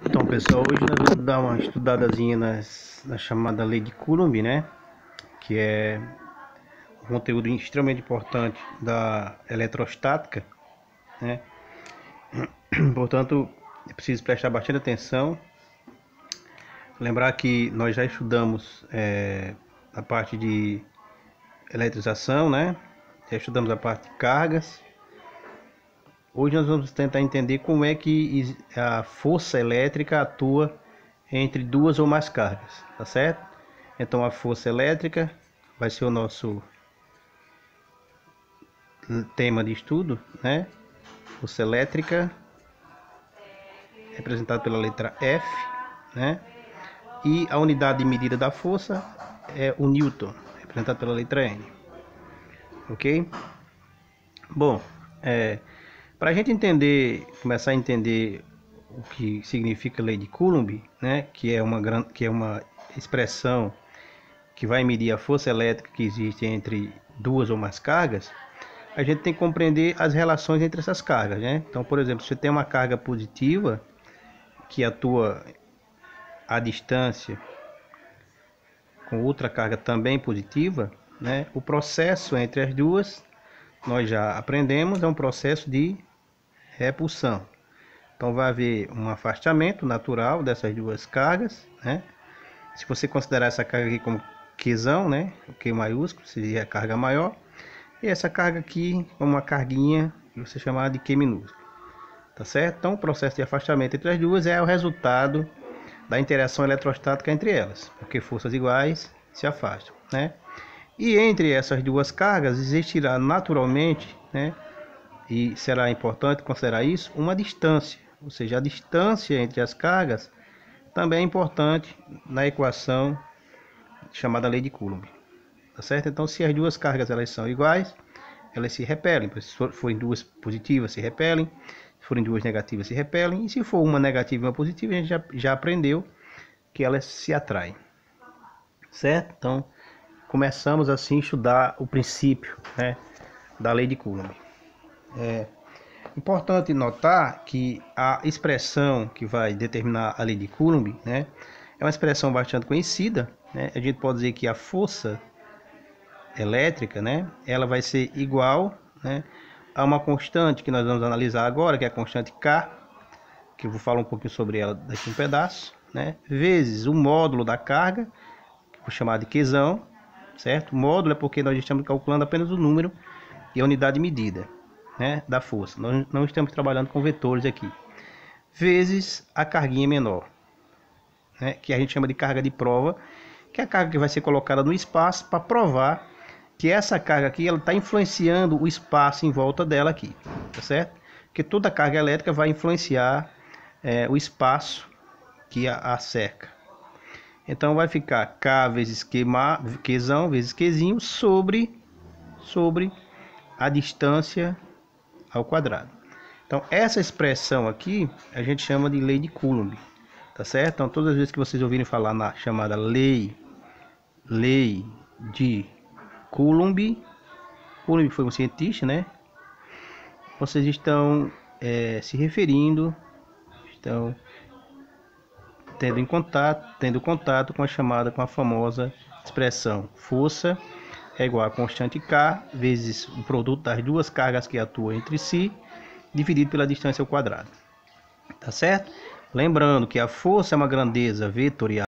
Então, pessoal, hoje nós vamos dar uma estudadazinha na chamada lei de Coulomb, né? Que é um conteúdo extremamente importante da eletrostática, né? Portanto, é preciso prestar bastante atenção. Lembrar que nós já estudamos a parte de eletrização, né? Já estudamos a parte de cargas. Hoje nós vamos tentar entender como é que a força elétrica atua entre duas ou mais cargas, tá certo? Então a força elétrica vai ser o nosso tema de estudo, né? Força elétrica, representada pela letra F, né? E a unidade de medida da força é o Newton, representado pela letra N. Ok? Bom, para a gente começar a entender o que significa lei de Coulomb, né? Que é uma expressão que vai medir a força elétrica que existe entre duas ou mais cargas, a gente tem que compreender as relações entre essas cargas, né? Então, por exemplo, se você tem uma carga positiva que atua à distância com outra carga também positiva, né? O processo entre as duas, nós já aprendemos, é um processo de repulsão. Então vai haver um afastamento natural dessas duas cargas, né? Se você considerar essa carga aqui como Qzão, né? O Q maiúsculo seria a carga maior. E essa carga aqui como uma carguinha que você chamar de Q minúsculo. Tá certo? Então o processo de afastamento entre as duas é o resultado da interação eletrostática entre elas, porque forças iguais se afastam, né? E entre essas duas cargas existirá naturalmente, né? E será importante considerar isso, uma distância, ou seja, a distância entre as cargas também é importante na equação chamada lei de Coulomb, tá certo? Então, se as duas cargas elas são iguais, elas se repelem. Se forem duas positivas, se repelem. Se forem duas negativas, se repelem. E se for uma negativa e uma positiva, a gente já aprendeu que elas se atraem, certo? Então, começamos assim a estudar o princípio, né, da lei de Coulomb. Importante notar que a expressão que vai determinar a lei de Coulomb, né, é uma expressão bastante conhecida, né? A gente pode dizer que a força elétrica, né, ela vai ser igual, né, a uma constante que nós vamos analisar agora, que é a constante K, que eu vou falar um pouquinho sobre ela daqui um pedaço, né, vezes o módulo da carga, que eu vou chamar de Qzão, certo? O módulo é porque nós estamos calculando apenas o número e a unidade de medida, né, da força. Nós não estamos trabalhando com vetores aqui. Vezes a carguinha menor, né, que a gente chama de carga de prova, que é a carga que vai ser colocada no espaço para provar que essa carga aqui ela está influenciando o espaço em volta dela aqui, tá certo? Porque toda carga elétrica vai influenciar o espaço que a cerca. Então vai ficar K vezes Qzão vezes Qzinho sobre a distância ao quadrado. Então essa expressão aqui a gente chama de lei de Coulomb, tá certo? Então todas as vezes que vocês ouvirem falar na chamada lei de Coulomb foi um cientista, né? Vocês estão se referindo, estão tendo contato com a famosa expressão força é igual a constante K vezes o produto das duas cargas que atuam entre si, dividido pela distância ao quadrado. Tá certo? Lembrando que a força é uma grandeza vetorial.